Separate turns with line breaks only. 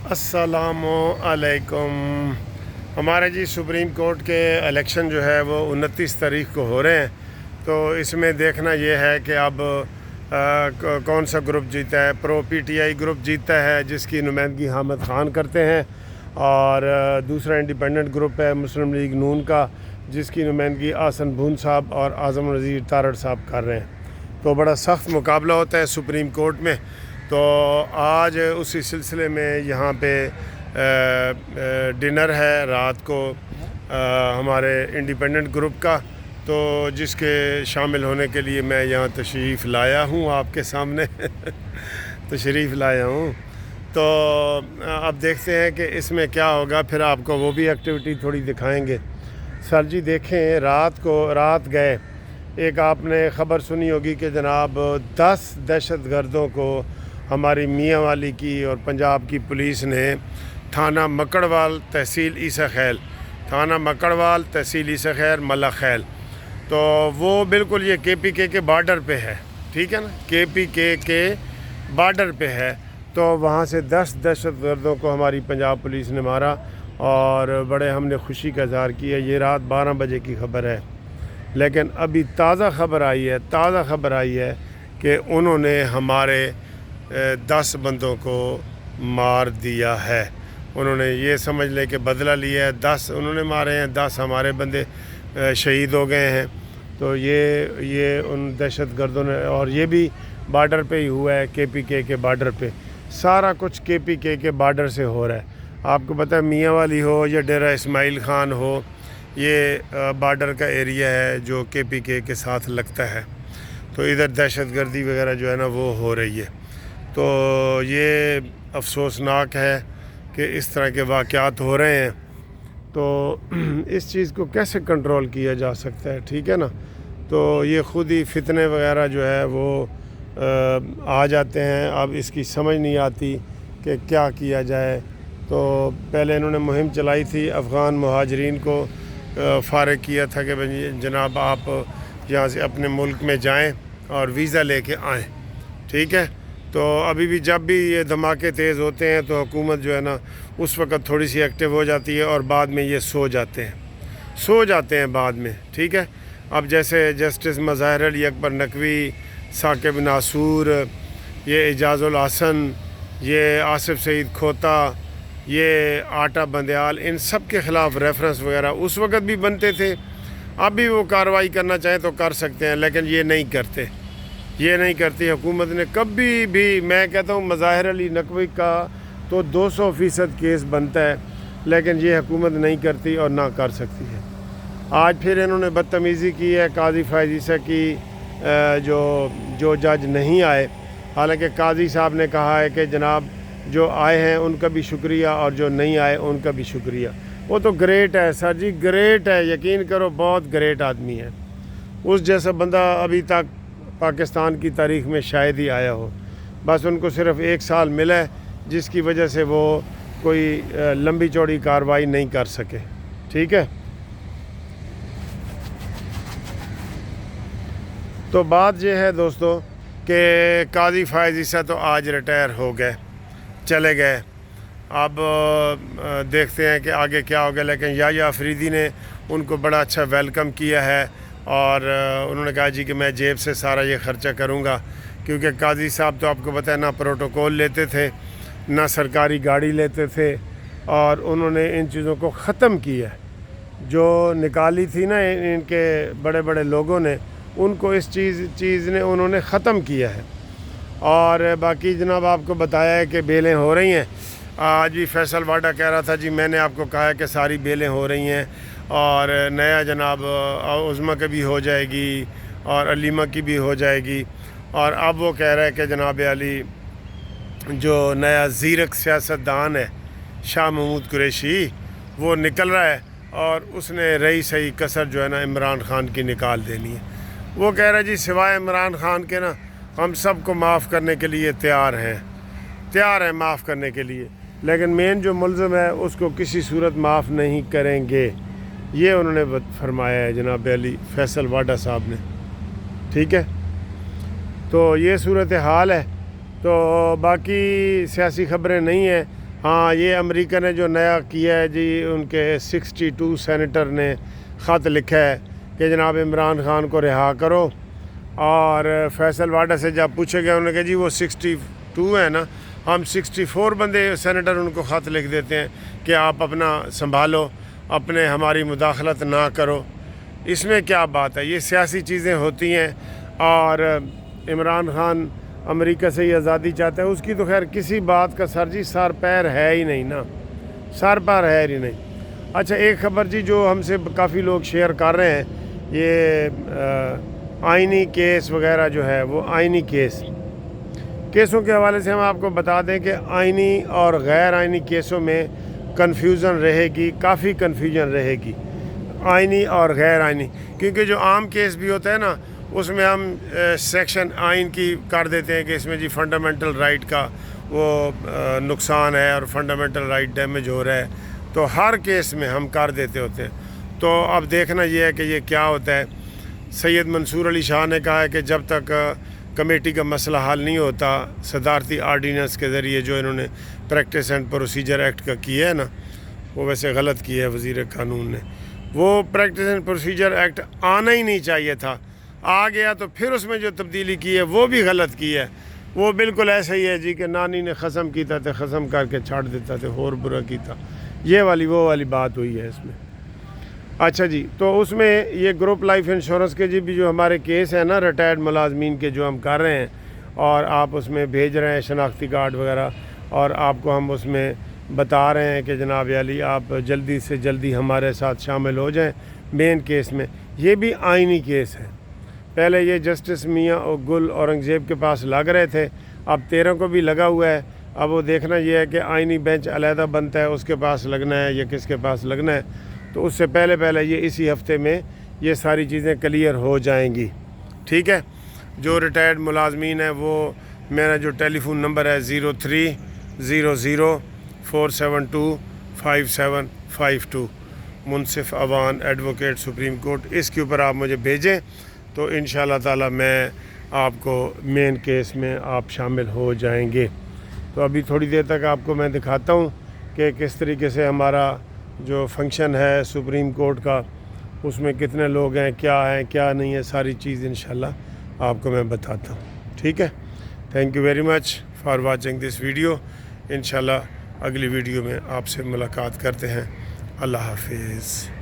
السلام علیکم۔ ہمارے جی سپریم کورٹ کے الیکشن جو ہے وہ 29 تاریخ کو ہو رہے ہیں، تو اس میں دیکھنا یہ ہے کہ اب کون سا گروپ جیتا ہے۔ پرو پی ٹی آئی گروپ جیتا ہے جس کی نمائندگی حامد خان کرتے ہیں، اور دوسرا انڈیپینڈنٹ گروپ ہے مسلم لیگ نون کا جس کی نمائندگی آسن بھون صاحب اور اعظم وزیر تارڑ صاحب کر رہے ہیں۔ تو بڑا سخت مقابلہ ہوتا ہے سپریم کورٹ میں۔ تو آج اسی سلسلے میں یہاں پہ ڈنر ہے رات کو ہمارے انڈیپینڈنٹ گروپ کا، تو جس کے شامل ہونے کے لیے میں یہاں تشریف لایا ہوں، آپ کے سامنے تشریف لایا ہوں۔ تو اب دیکھتے ہیں کہ اس میں کیا ہوگا، پھر آپ کو وہ بھی ایکٹیویٹی تھوڑی دکھائیں گے۔ سر جی دیکھیں، رات گئے ایک آپ نے خبر سنی ہوگی کہ جناب 10 دہشت گردوں کو ہماری میاں والی کی اور پنجاب کی پولیس نے تھانہ مکڑوال تحصیل عیسی خیل ملا خیل، تو وہ بالکل یہ کے پی کے بارڈر پہ ہے، ٹھیک ہے نا، کے پی کے بارڈر پہ ہے۔ تو وہاں سے 10 دہشت گردوں کو ہماری پنجاب پولیس نے مارا، اور بڑے ہم نے خوشی کا اظہار کیا۔ یہ رات 12 بجے کی خبر ہے، لیکن ابھی تازہ خبر آئی ہے کہ انہوں نے ہمارے 10 بندوں کو مار دیا ہے۔ انہوں نے یہ سمجھ لے کہ بدلہ لیا ہے، 10 انہوں نے مارے ہیں، 10 ہمارے بندے شہید ہو گئے ہیں۔ تو یہ ان دہشت گردوں نے، اور یہ بھی بارڈر پہ ہی ہوا ہے، کے پی کے بارڈر پہ، سارا کچھ کے پی کے بارڈر سے ہو رہا ہے۔ آپ کو پتہ ہے میاں والی ہو یا ڈیرہ اسماعیل خان ہو، یہ بارڈر کا ایریا ہے جو کے پی کے ساتھ لگتا ہے۔ تو ادھر دہشت گردی وغیرہ جو ہے نا وہ ہو رہی ہے۔ تو یہ افسوسناک ہے کہ اس طرح کے واقعات ہو رہے ہیں۔ تو اس چیز کو کیسے کنٹرول کیا جا سکتا ہے، ٹھیک ہے نا۔ تو یہ خود ہی فتنے وغیرہ جو ہے وہ آ جاتے ہیں، اب اس کی سمجھ نہیں آتی کہ کیا کیا جائے۔ تو پہلے انہوں نے مہم چلائی تھی، افغان مہاجرین کو فارغ کیا تھا کہ جناب آپ یہاں سے اپنے ملک میں جائیں اور ویزا لے کے آئیں، ٹھیک ہے۔ تو ابھی بھی جب بھی یہ دھماکے تیز ہوتے ہیں تو حکومت جو ہے نا اس وقت تھوڑی سی ایکٹیو ہو جاتی ہے، اور بعد میں یہ سو جاتے ہیں بعد میں، ٹھیک ہے۔ اب جیسے جسٹس مظاہر علی اکبر نقوی، ثاقب ناصور، یہ اعجاز الحسن، یہ آصف سعید کھوتا، یہ آٹا بندیال، ان سب کے خلاف ریفرنس وغیرہ اس وقت بھی بنتے تھے۔ اب بھی وہ کارروائی کرنا چاہیں تو کر سکتے ہیں، لیکن یہ نہیں کرتی حکومت نے کبھی بھی۔ میں کہتا ہوں مظاہر علی نقوی کا تو 200% کیس بنتا ہے، لیکن یہ حکومت نہیں کرتی اور نہ کر سکتی ہے۔ آج پھر انہوں نے بدتمیزی کی ہے قاضی فائز عیسیٰ کی، جو جج نہیں آئے، حالانکہ قاضی صاحب نے کہا ہے کہ جناب جو آئے ہیں ان کا بھی شکریہ اور جو نہیں آئے ان کا بھی شکریہ۔ وہ تو گریٹ ہے سر جی، گریٹ ہے، یقین کرو بہت گریٹ آدمی ہے۔ اس جیسا بندہ ابھی تک پاکستان کی تاریخ میں شاید ہی آیا ہو۔ بس ان کو صرف 1 سال ملا ہے، جس کی وجہ سے وہ کوئی لمبی چوڑی کارروائی نہیں کر سکے، ٹھیک ہے۔ تو بات یہ ہے دوستو کہ قاضی فائز عیسیٰ تو آج ریٹائر ہو گئے، چلے گئے۔ اب دیکھتے ہیں کہ آگے کیا ہوگا، لیکن یحییٰ آفریدی نے ان کو بڑا اچھا ویلکم کیا ہے، اور انہوں نے کہا جی کہ میں جیب سے سارا یہ خرچہ کروں گا، کیونکہ قاضی صاحب تو آپ کو پتہ ہے نہ پروٹوکول لیتے تھے، نہ سرکاری گاڑی لیتے تھے، اور انہوں نے ان چیزوں کو ختم کیا ہے۔ جو نکالی تھی نا ان کے بڑے بڑے لوگوں نے، ان کو اس چیز نے انہوں نے ختم کیا ہے۔ اور باقی جناب آپ کو بتایا ہے کہ بیلیں ہو رہی ہیں۔ آج بھی فیصل واڈا کہہ رہا تھا جی میں نے آپ کو کہا ہے کہ ساری بیلیں ہو رہی ہیں، اور نیا جناب عظمیٰ کی بھی ہو جائے گی اور علیمہ کی بھی ہو جائے گی۔ اور اب وہ کہہ رہا ہے کہ جناب علی جو نیا زیرک سیاستدان ہے شاہ محمود قریشی، وہ نکل رہا ہے، اور اس نے رہی صحیح کسر جو ہے نا عمران خان کی نکال دینی ہے۔ وہ کہہ رہا ہے جی سوائے عمران خان کے نا ہم سب کو معاف کرنے کے لیے تیار ہیں معاف کرنے کے لیے، لیکن مین جو ملزم ہے اس کو کسی صورت معاف نہیں کریں گے، یہ انہوں نے فرمایا ہے جناب علی فیصل واڈا صاحب نے، ٹھیک ہے۔ تو یہ صورتحال ہے۔ تو باقی سیاسی خبریں نہیں ہیں، ہاں یہ امریکہ نے جو نیا کیا ہے جی، ان کے 62 سینیٹر نے خط لکھا ہے کہ جناب عمران خان کو رہا کرو، اور فیصل واڈا سے جب پوچھے گیا انہوں نے کہا جی وہ 62 ہے نا، ہم 64 بندے سینیٹر ان کو خط لکھ دیتے ہیں کہ آپ اپنا سنبھالو، اپنے ہماری مداخلت نہ کرو۔ اس میں کیا بات ہے؟ یہ سیاسی چیزیں ہوتی ہیں، اور عمران خان امریکہ سے ہی آزادی چاہتا ہے، اس کی تو خیر کسی بات کا سر پیر ہے ہی نہیں نا، سر پیر ہے ہی نہیں۔ اچھا ایک خبر جی جو ہم سے کافی لوگ شیئر کر رہے ہیں، یہ آئینی کیس وغیرہ جو ہے، وہ آئینی کیسوں کے حوالے سے ہم آپ کو بتا دیں کہ آئینی اور غیر آئینی کیسوں میں کنفیوژن رہے گی، کافی کنفیوژن رہے گی، آئینی اور غیر آئینی، کیونکہ جو عام کیس بھی ہوتا ہے نا، اس میں ہم سیکشن آئین کی کر دیتے ہیں کہ اس میں جی فنڈامنٹل رائٹ کا وہ نقصان ہے اور فنڈامنٹل رائٹ ڈیمیج ہو رہا ہے، تو ہر کیس میں ہم کر دیتے ہوتے ہیں۔ تو اب دیکھنا یہ ہے کہ یہ کیا ہوتا ہے۔ سید منصور علی شاہ نے کہا ہے کہ جب تک کمیٹی کا مسئلہ حل نہیں ہوتا، صدارتی آرڈیننس کے ذریعے جو انہوں نے پریکٹس اینڈ پروسیجر ایکٹ کا کیا ہے نا، وہ ویسے غلط کیا ہے وزیر قانون نے، وہ پریکٹس اینڈ پروسیجر ایکٹ آنا ہی نہیں چاہیے تھا، آ گیا تو پھر اس میں جو تبدیلی کی ہے وہ بھی غلط کی ہے۔ وہ بالکل ایسا ہی ہے جی کہ نانی نے قسم کیتا تھے، قسم کر کے چھاڑ دیتا تھے، اور برا کیتا، یہ والی وہ والی بات ہوئی ہے اس میں۔ اچھا جی، تو اس میں یہ گروپ لائف انشورنس کے جی بھی جو ہمارے کیس ہیں نا ریٹائرڈ ملازمین کے جو ہم کر رہے ہیں، اور آپ اس میں بھیج رہے ہیں شناختی کارڈ وغیرہ، اور آپ کو ہم اس میں بتا رہے ہیں کہ جناب علی آپ جلدی سے جلدی ہمارے ساتھ شامل ہو جائیں مین کیس میں۔ یہ بھی آئینی کیس ہے، پہلے یہ جسٹس میاں اور گل اورنگزیب کے پاس لگ رہے تھے، اب 13 کو بھی لگا ہوا ہے۔ اب وہ دیکھنا یہ ہے کہ آئینی بینچ علیحدہ بنتا ہے، اس کے پاس لگنا ہے یا کس کے پاس لگنا ہے، تو اس سے پہلے یہ اسی ہفتے میں یہ ساری چیزیں کلیئر ہو جائیں گی، ٹھیک ہے۔ جو ریٹائرڈ ملازمین ہیں وہ میرا جو ٹیلی فون نمبر ہے 030047257552، منصف اوان ایڈوکیٹ سپریم کورٹ، اس کے اوپر آپ مجھے بھیجیں تو انشاءاللہ تعالی میں آپ کو مین کیس میں آپ شامل ہو جائیں گے۔ تو ابھی تھوڑی دیر تک آپ کو میں دکھاتا ہوں کہ کس طریقے سے ہمارا جو فنکشن ہے سپریم کورٹ کا، اس میں کتنے لوگ ہیں، کیا نہیں ہے، ساری چیز انشاءاللہ آپ کو میں بتاتا ہوں، ٹھیک ہے۔ Thank you very much for watching this video. انشاءاللہ اگلی ویڈیو میں آپ سے ملاقات کرتے ہیں۔ اللہ حافظ۔